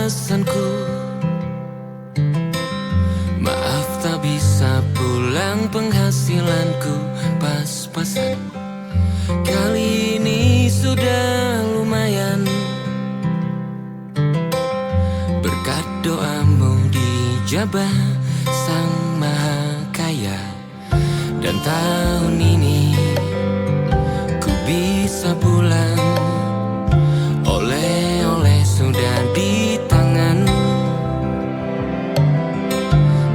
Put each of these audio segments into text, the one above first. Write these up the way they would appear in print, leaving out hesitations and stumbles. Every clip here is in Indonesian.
alasanku. Maaf tak bisa pulang, penghasilanku pas-pasan. Kali ini sudah lumayan, berkat doamu dijabah Sang Maha Kaya. Dan tahun ini ku bisa pulang, oleh-oleh sudah di tangan.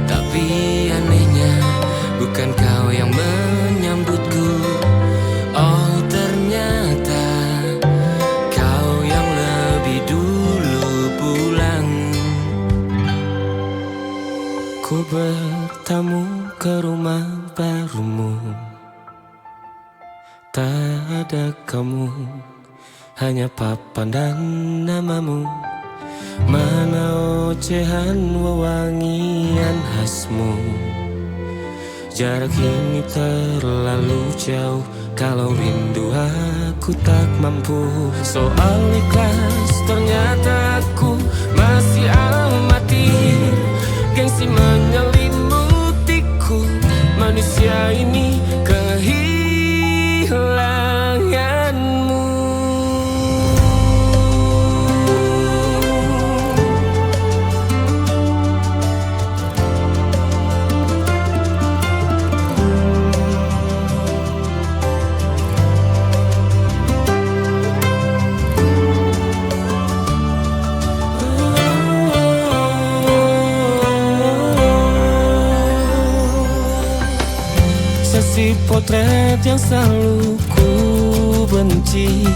Tapi anehnya bukan kau yang menyambutku. Oh ternyata kau yang lebih dulu pulang. Ku bertamu ke rumah barumu, tak ada kamu, hanya papan dan namamu. Mana ocehan wewangian khasmu. Jarak ini terlalu jauh, kalau rindu aku tak mampu. Soal ikhlas ternyata aku masih amati. Gengsi menyelimutiku, manusia ini kehilanganmu. Sesi potret yang selalu ku benci.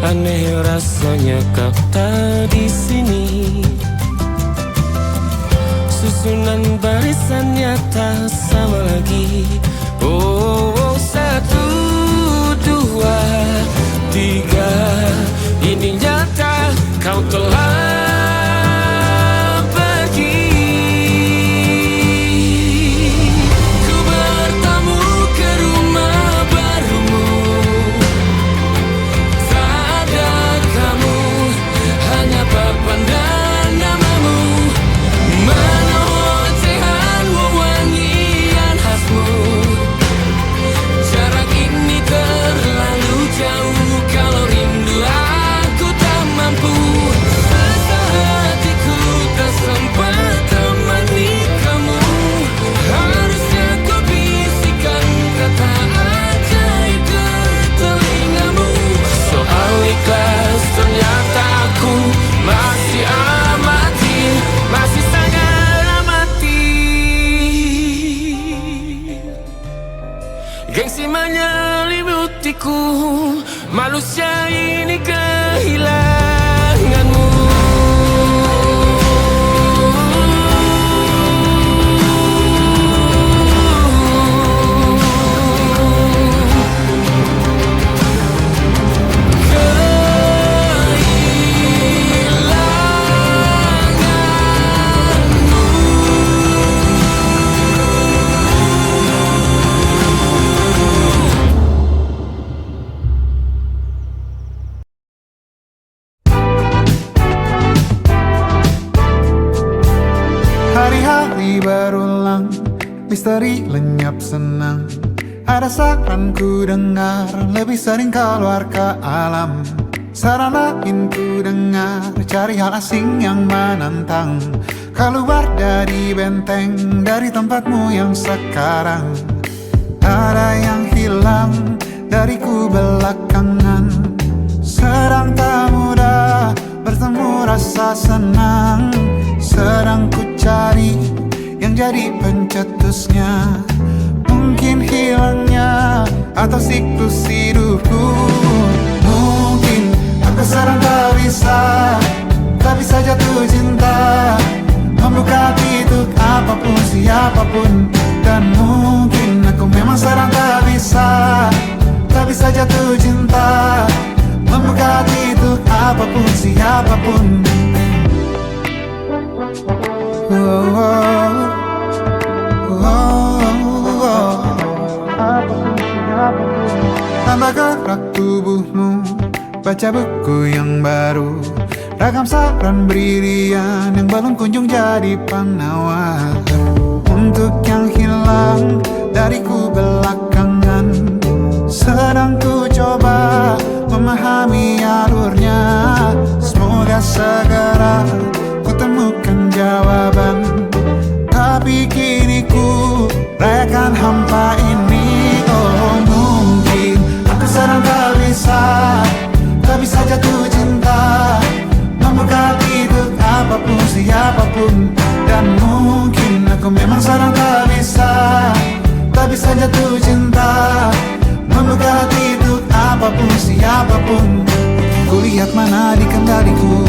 Aneh rasanya kau tak di sini. Susunan barisannya tak sama lagi. Oh, 1, 2, 3. Ini nyata kau telah gengsi menyelimutiku, manusia ini kehilanganmu. Hari-hari berulang, misteri lenyap senang. Ada saran ku dengar, lebih sering keluar ke alam. Saran lain ku dengar, cari hal asing yang menantang. Keluar dari benteng, dari tempatmu yang sekarang. Ada yang hilang dariku belakangan. Sedang tak mudah bertemu rasa senang. Sedang ku cari yang jadi pencetusnya. Mungkin hilangnya atau siklus hidupku. Mungkin aku sedang tak bisa jatuh cinta, membuka hati untuk apapun siapapun. Dan mungkin aku memang sedang tak bisa jatuh cinta, membuka hati untuk apapun siapapun. Tambah gerak tubuhmu, baca buku yang baru, Ragam saran brilian yang belum kunjung jadi penawar. Untuk yang hilang dariku belakangan, sedang ku coba memahami alurnya. Semoga segera ku temukan jawaban. Tapi kini ku rayakan hampa ini. Oh mungkin aku sedang tak bisa jatuh cinta, membuka untuk apapun siapapun. Dan mungkin aku memang sedang tak bisa jatuh cinta, membuka untuk apapun siapapun. Kulihat mana di kendaliku,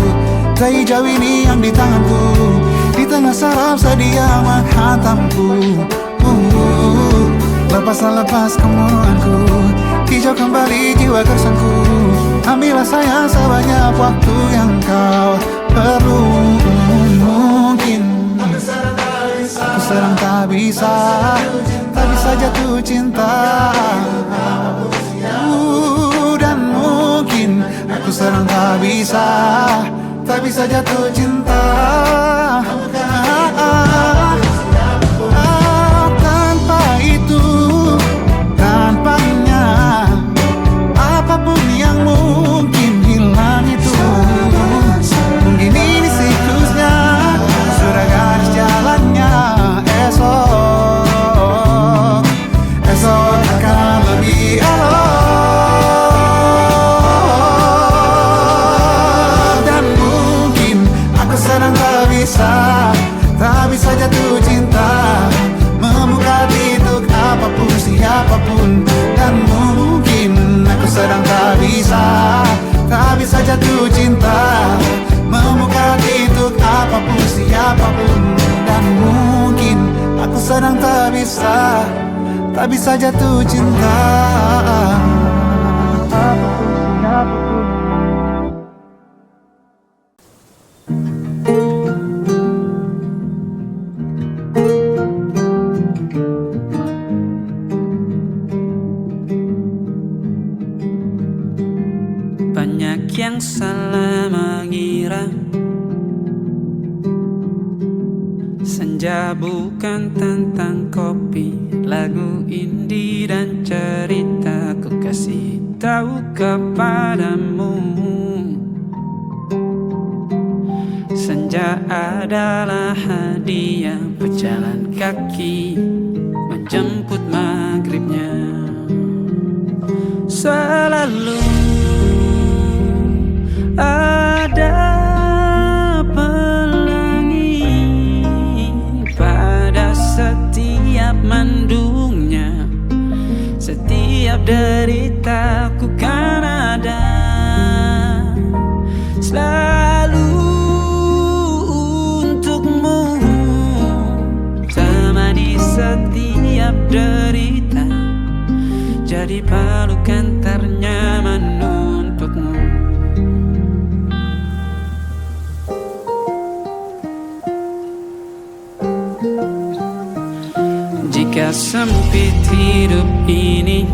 tak jauh ini yang di tanganku. Di tengah saraf sedia menghantamku. Lepas kemurunganku, hijau kembali jiwa gersanku. Ambillah sayang sebanyak waktu yang kau perlu. Mungkin aku sedang tak bisa jatuh cinta. Dan mungkin aku sedang tak bisa jatuh cinta. Tanpa itu, tanpanya, apapun yang mungkin hilang itu. Mungkin ini siklusnya, sudah garis jalannya. Esok akan lebih elok. Dan mungkin aku sedang tak bisa jatuh cinta, membuka untuk apapun siapapun. Dan mungkin aku sedang tak bisa jatuh cinta, membuka untuk apapun siapapun. Dan mungkin aku sedang tak bisa jatuh cinta. Banyak yang salah mengira senja bukan tentang kopi, lagu indie dan cerita. Ku kasih tahu kepadamu, senja adalah hadiah berjalan kaki menjemput maghribnya. Selalu ada pelangi pada setiap mendungnya. Setiap deritaku kan ada selalu untukmu, temani setiap derita, jadi pelukan ternyaman untukmu. Jika sempit hidup ini,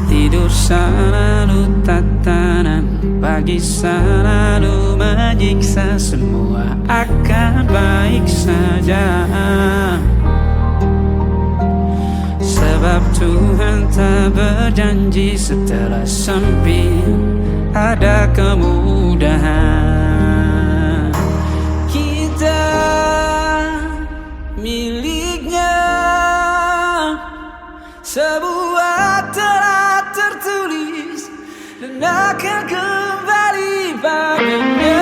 tidur selalu tatanan, pagi selalu menyiksa, semua akan baik saja. Sebab Tuhan tak berjanji setelah sempit ada kemudahan. Kita miliknya, sebuah telah tertulis dan akan kembali padanya.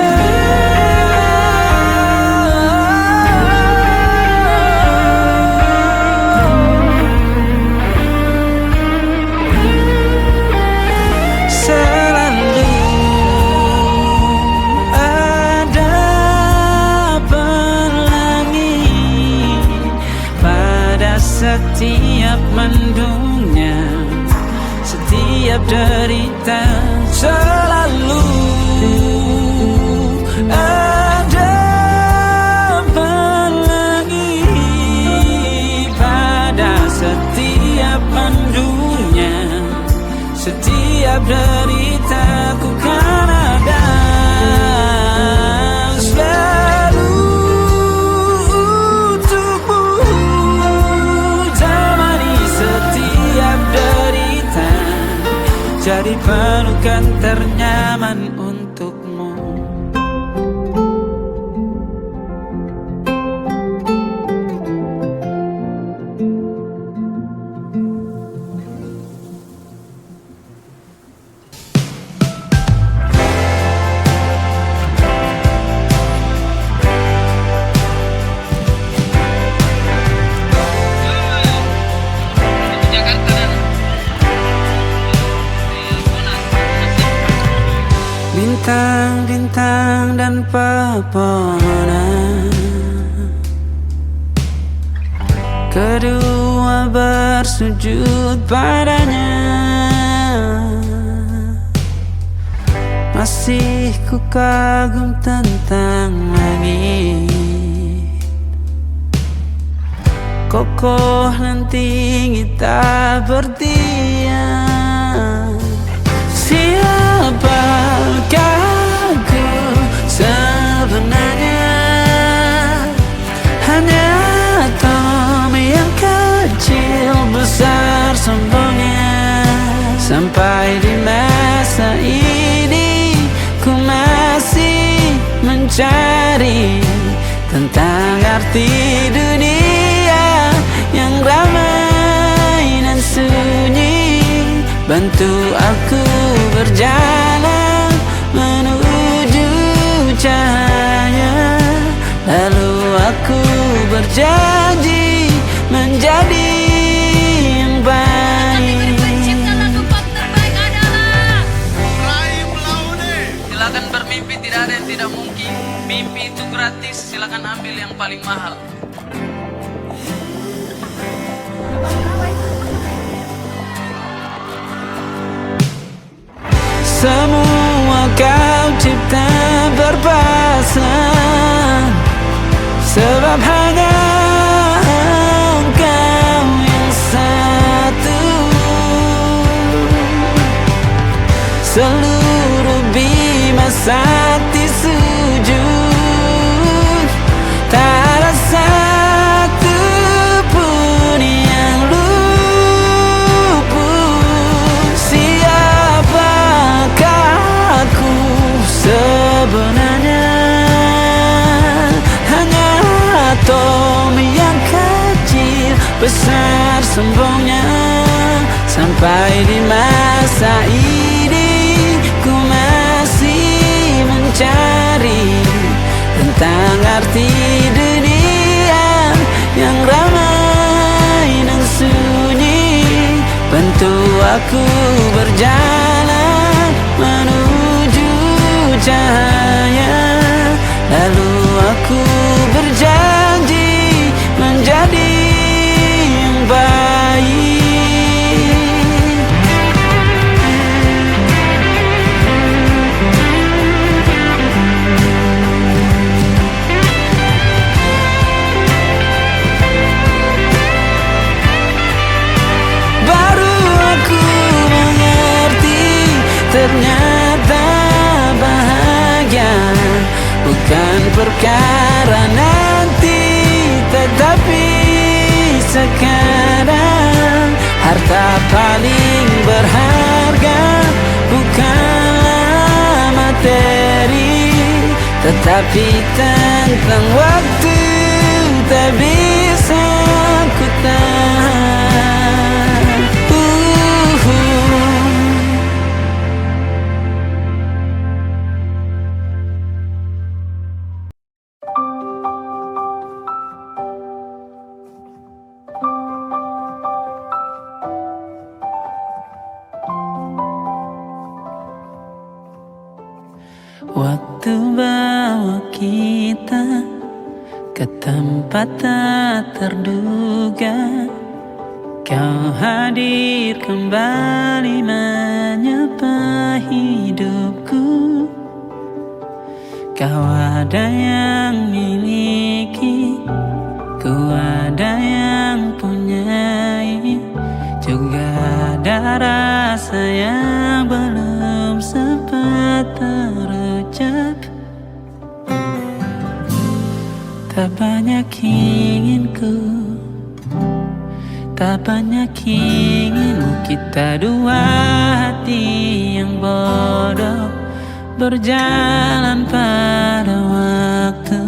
nyaman untukmu. Bintang-bintang dan pepohonan, kedua bersujud padanya. Masih ku kagum tentang langit, kokoh dan tinggi tak berdiam. Siapakah aku sebenarnya? Hanya Tom yang kecil besar sombongnya. Sampai di masa ini ku masih mencari tentang arti dunia yang ramai dan sunyi. Bantu aku berjalan menuju cahaya, lalu aku berjanji menjadi yang baik. Pencipta lagu pop terbaik adalah Silakan bermimpi, tidak ada yang tidak mungkin. Mimpi itu gratis, silakan ambil yang paling mahal. Semua kau cipta berpasang, sebab hanya engkau yang satu. Seluruh bima sakti sujud, tak ada satu pun yang luput. Siapakah aku sebenarnya? Hanya atom yang kecil besar sombongnya. Sampai di masa ini ku masih mencari tentang arti dunia yang ramai dan sunyi. Bantu aku berjalan menuju cahaya, lalu aku berjanji menjadi yang baik. Baru aku mengerti, ternyata bahagia bukan perkara nanti, tetapi sekarang. Harta paling berharga bukanlah materi, tetapi tentang waktu tak bisa ku tahan. Waktu bawa kita ke tempat tak terduga, kau hadir kembali menyapa hidupku. Kau ada yang miliki, ku ada yang punyai, juga ada rasa yang belum sempat terucap. Tak banyak inginku, tak banyak inginmu. Kita dua hati yang bodoh berjalan pada waktu.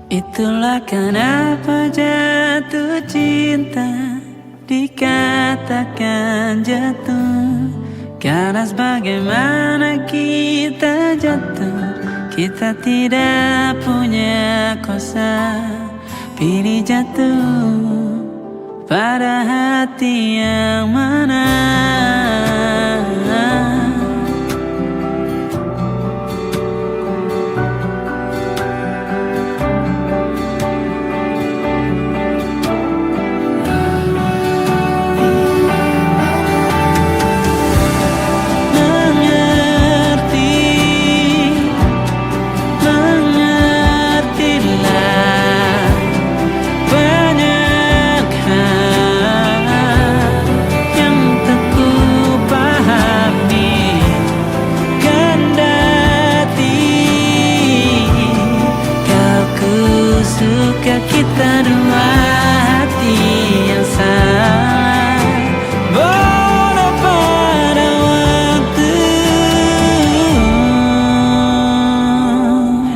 Itulah kenapa jatuh cinta dikatakan jatuh, karena sebagaimana kita jatuh, kita tidak punya kuasa. Pilih jatuh pada hati yang mana. Kita dua hati yang sama, bodoh pada waktu.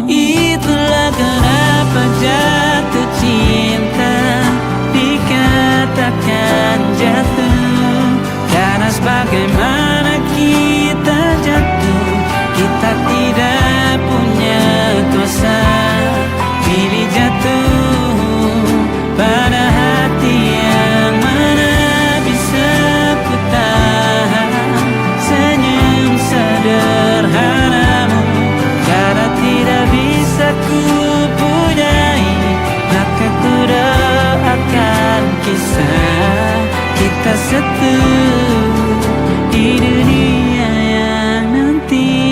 Itulah kenapa jatuh cinta dikatakan jatuh, karena sebagaimana kita jatuh, kita tidak punya kuasa. Pilih jatuh pada hati yang mana. Bisa ku tahan senyum sederhanamu, karena tidak bisa ku punyai, maka ku doakan kisah kita satu di dunia yang nanti.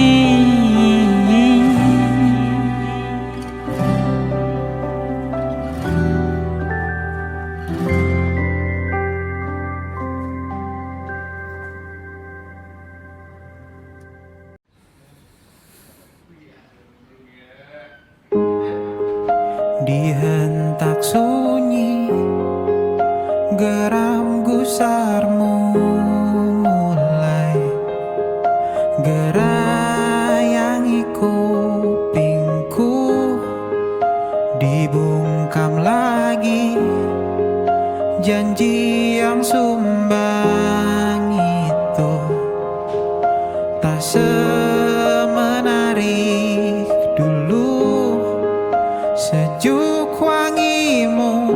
Dihentak sunyi, geram gusarmu mulai gerayangi kupingku. Dibungkam lagi janji yang sumbang itu, tak semenarik dulu. Sejuk wangimu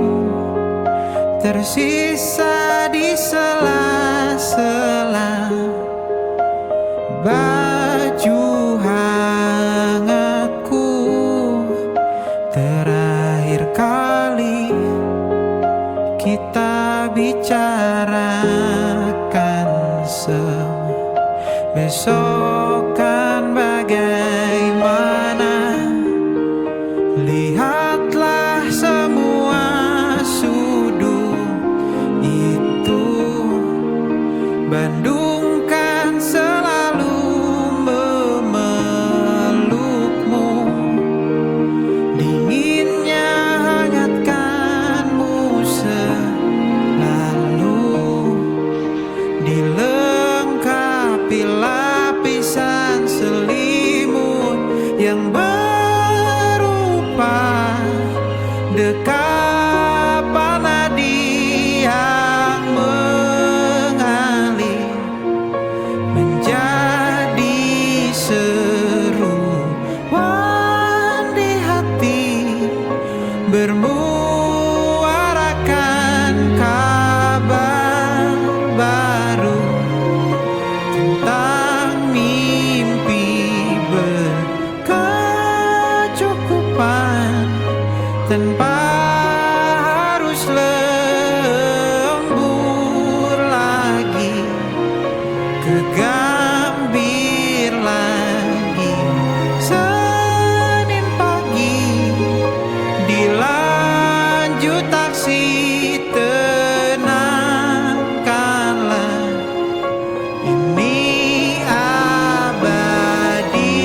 tersisa di sela-sela baju hangatku. Terakhir kali kita bicarakan besok kan bagaimana. Lihatlah semua sudut itu, Bandung kan selalu memelukmu. Dinginnya hangatkanmu selalu, dilengkapi lapisan selimut yang dekapan nadi yang mengalir menjadi seruan di hati, bermuarakan kabar baru tentang mimpi berkecukupan, tanpa harus lembur lagi, kegambir lagi. Senin pagi dilanjut taksi, tenangkanlah ini abadi.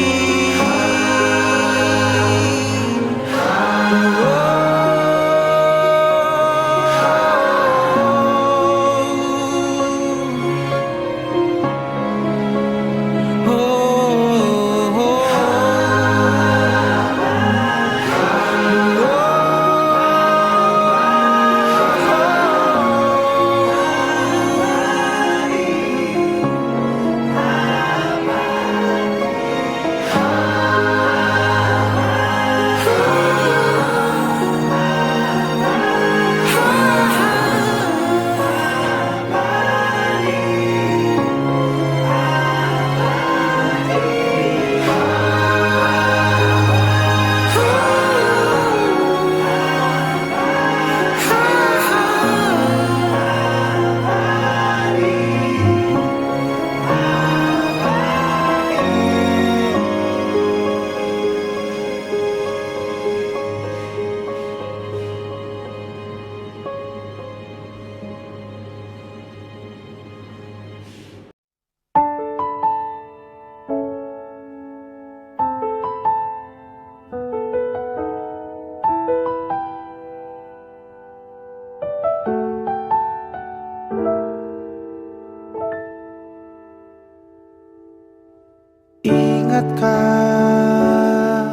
ingatkah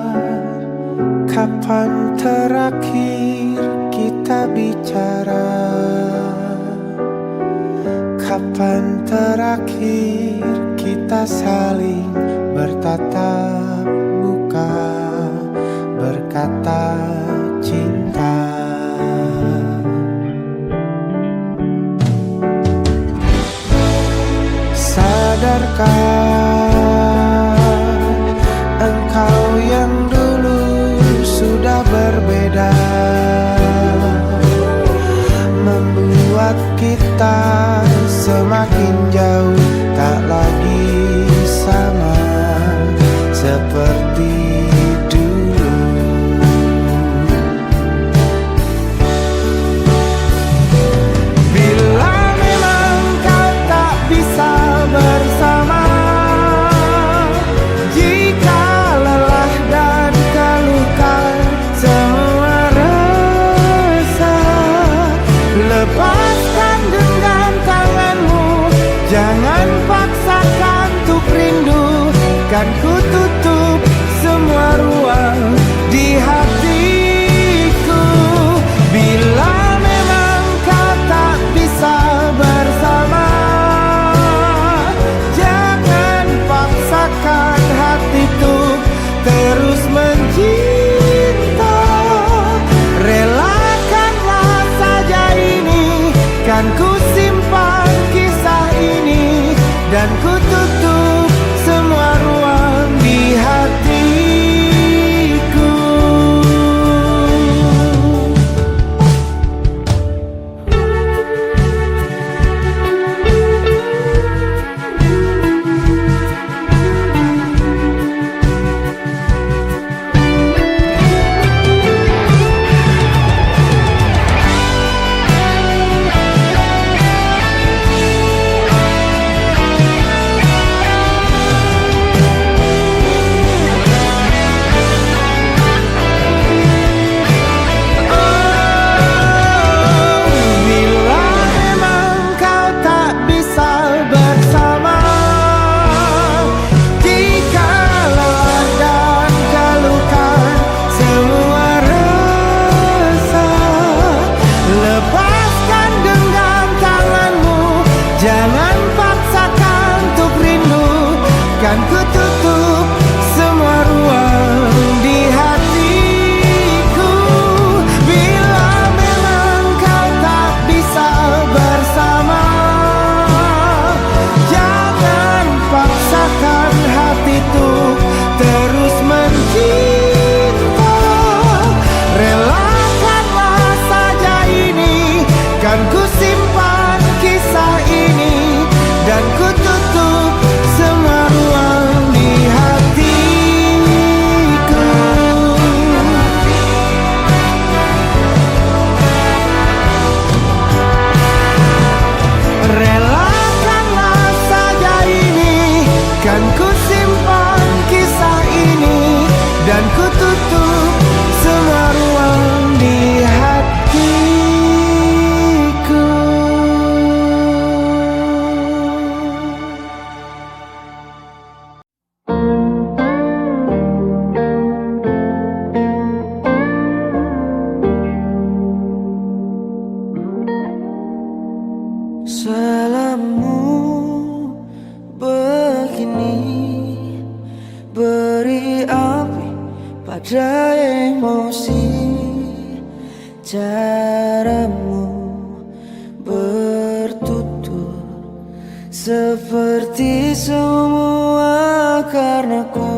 kapan terakhir kita bicara? Kapan terakhir kita saling bertatap muka, berkata cinta? Sadarkah engkau yang dulu sudah berbeda, membuat kita semakin jauh, tak lagi sama seperti dulu. Bila memang kau tak bisa bersama, jika lelah dan keluhkan semua rasa, lepaskan genggam tanganmu, jangan paksakan untuk rindu. Kan ku tutup semua ruang di hatiku. Bila memang kau tak bisa bersama, jangan paksakan hatiku terus mencinta. Relakanlah saja ini, kan ku simpan kisah ini, dan ku tutup semua ruang di hatiku. Jangan paksakan untuk rindu, kan ku tutup semua ruang di hatiku. Bila memang kau tak bisa bersama, jangan paksakan hatiku terus mencinta. Relakanlah saja ini, kan ku simpan kisah ini, dan ku tutup semua ruang di hatiku. Relakanlah saja ini, kan ku simpan kisah ini, dan ku tutup semua ruang di hatiku. Salammu begini, beri api pada emosi. Caramu bertutur seperti semua karenaku.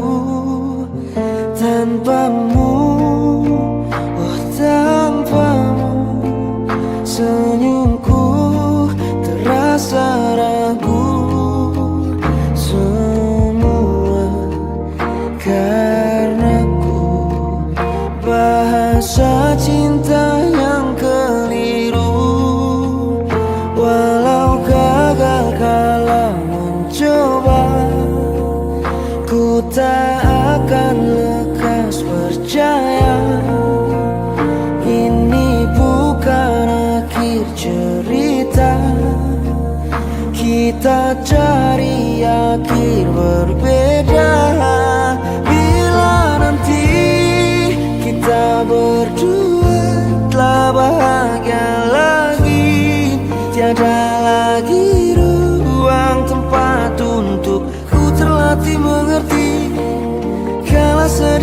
Tanpamu, oh tanpamu, senyumku terasa ragu. Semua karenaku, bahasa cinta yang keliru. Walau gagal kala mencoba, ku tak akan lekas percaya. Ini bukan akhir cerita, kita cari akhir berbeda.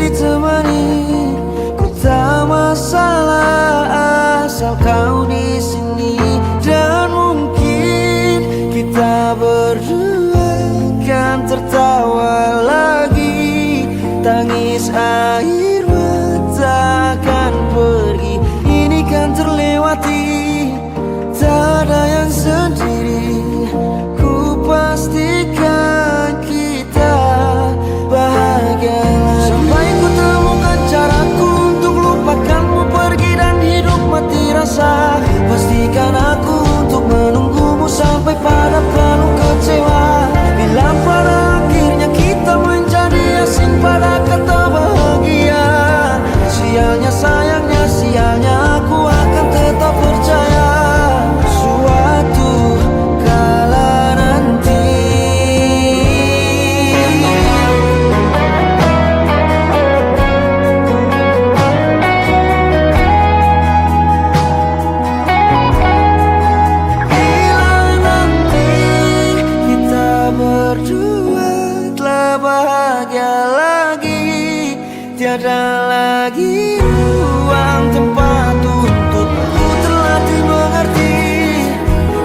ditemani, ku tak masalah asal kau di sini. Dan mungkin kita berdua kan tertawa lagi, tangis air mata akan pergi. Ini kan terlewati, tak ada yang sendiri. Ku pastikan kita bahagia lagi. Sampai ku temukan caraku untuk lupakanmu pergi dan hidup mati rasa. Pastikan aku untuk menunggumu sampai pada penuh kecewa. Bila pada akhirnya kita menjadi asing pada kata bahagia, sialnya sayangnya sialnya aku akan tetap percaya suatu kala nanti. Bila nanti kita berdua telah bahagia lagi, tiada lagi ruang tempat untuk ku terlatih mengerti.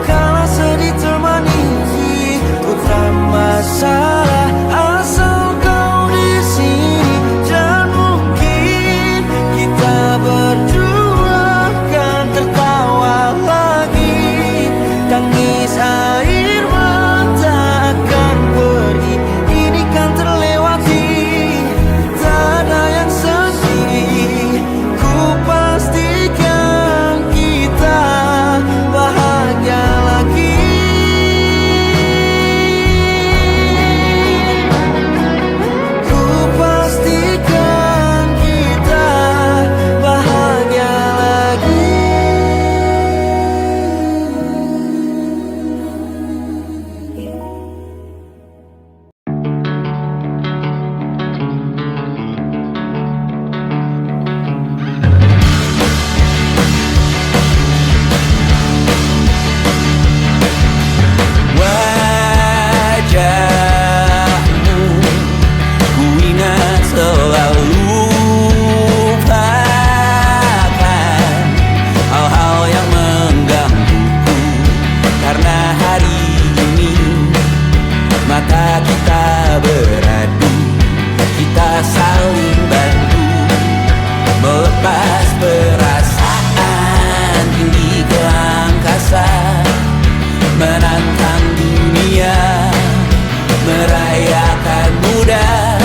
Kala sedih temani, ku tak masalah asal kau di sini. Dan mungkin kita berdua kan tertawa lagi, tangis air mata akan pergi. Ini kan terlewati, tak ada yang sendiri. Ku pastikan kita bahagia lagi. Ku pastikan kita bahagia lagi. Wajahmu ku ingat selalu, lupakan hal-hal yang menggangguku. Karena hari ini mata kita beradu, kita saling bantu melepas perasaan tinggi ke angkasa, menantang dunia, merayakan muda.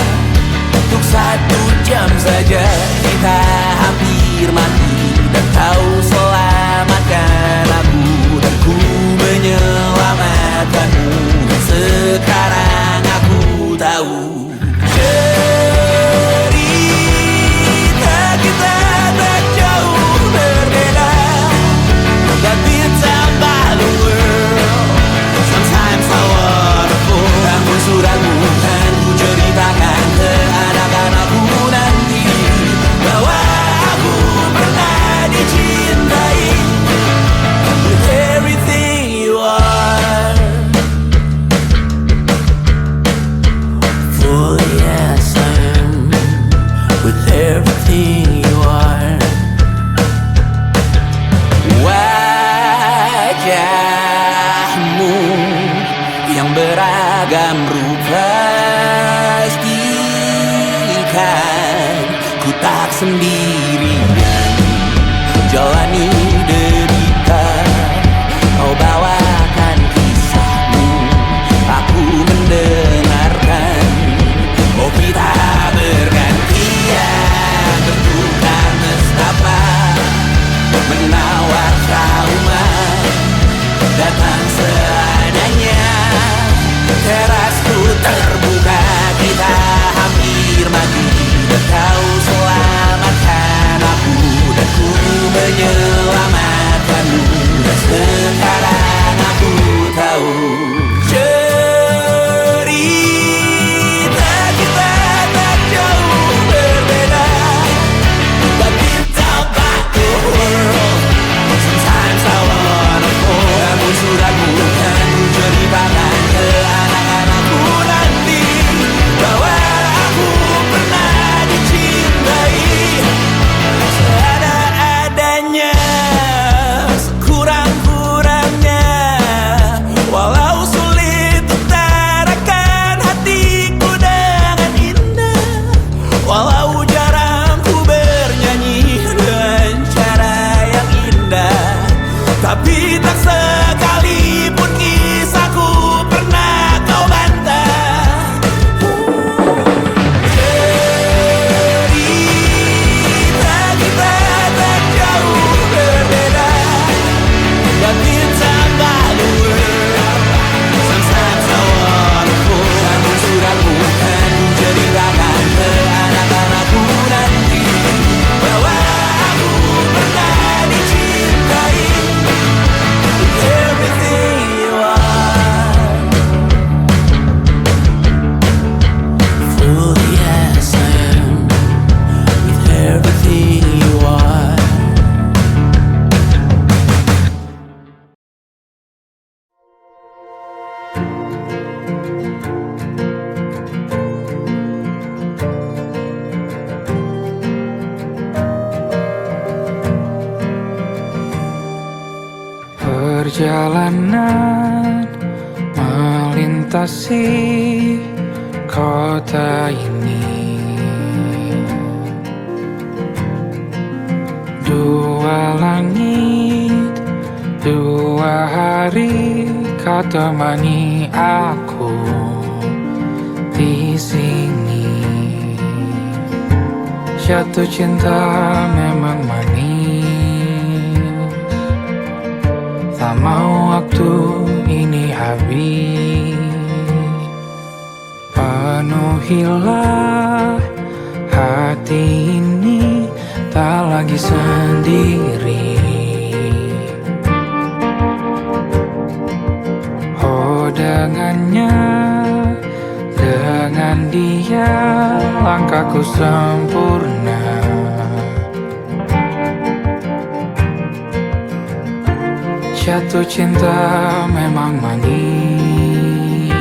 Untuk 1 jam saja kita hampir mati, dan kau selamatkan aku, dan ku menyelamatkanmu. Dan sekarang aku tahu cerita kita tak jauh berbeda, but it's about the world. Sometimes I wanna fall. Namun suratmu kan ku ceritakan ke anak-anakku nanti bahwa aku pernah dicintai with everything you are. For yes I am with everything you are. Wajahmu yang beragam rupa, pastikan ku tak sendirian jalani derita. Kau bawakan kisahmu, aku mendengarkan. Oh kita bergantian bertukar nestapa, menawar trauma datang seadanya. Terasku terbuka, kita hampir mati, dan kau selamatkan aku, dan ku menyelamatkanmu. Dan sekarang aku tahu cerita kita tak jauh berbeda, but it's about the world. Sometimes I wanna fall. Namun suratmu kan ku ceritakan ke anak-anakku nanti bahwa aku pernah dicintai Perjalanan melintasi kota ini, dua langit, dua hari kau temani aku di sini. Jatuh cinta memang manis, tak mau waktu ini habis. Penuhilah hati ini, tak lagi sendiri. Oh dengannya, dengan dia langkahku sempurna. Jatuh cinta memang manis,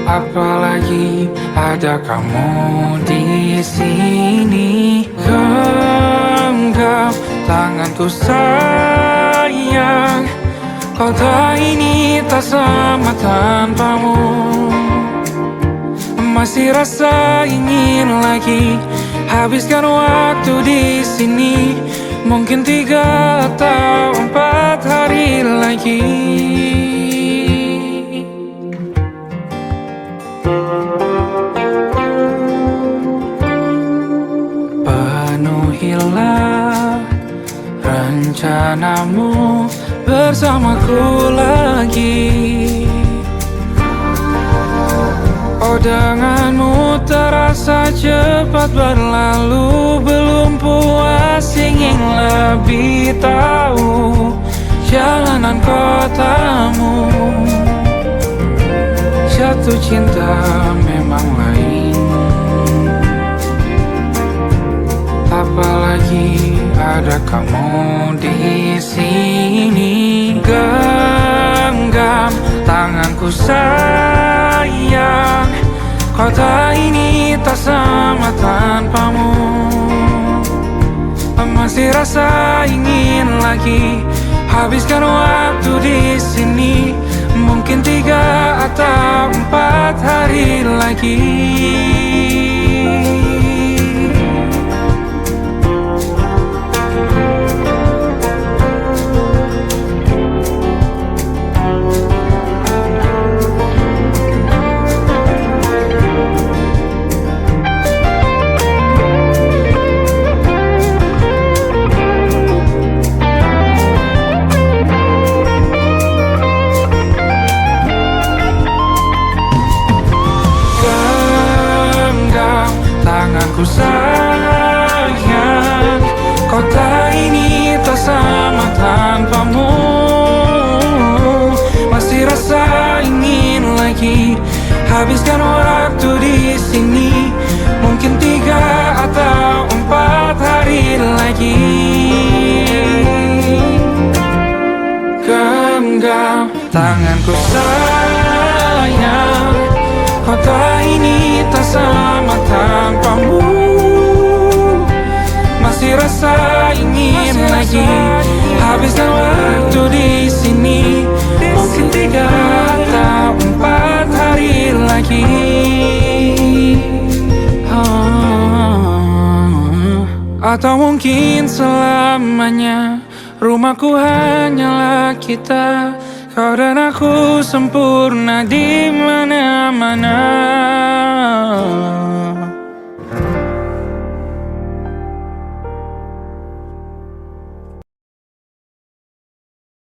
apalagi ada kamu di sini. Genggam tanganku sayang, kota ini tak sama tanpamu. Masih rasa ingin lagi habiskan waktu di sini. Mungkin 3 atau 4 hari lagi. Penuhilah rencanamu bersamaku lagi. Oh denganmu terasa cepat berlalu, belum puas ingin lebih tahu jalanan kotamu. Jatuh cinta memang lain, apalagi ada kamu di sini. Genggam tanganku sayang, kota ini tak sama tanpamu. Masih rasa ingin lagi habiskan waktu di sini. Mungkin 3 atau 4 hari lagi. Tanganku sayang, kota ini tak sama tanpamu. Masih rasa ingin lagi habiskan waktu di sini. Mungkin 3 atau 4 hari lagi. Genggam tanganku sayang, kota ini tak sama tanpamu. Masih rasa ingin lagi habiskan waktu di sini. Mungkin 3 atau 4 hari lagi. Atau mungkin selamanya. Rumahku hanyalah kita, kau dan aku sempurna di mana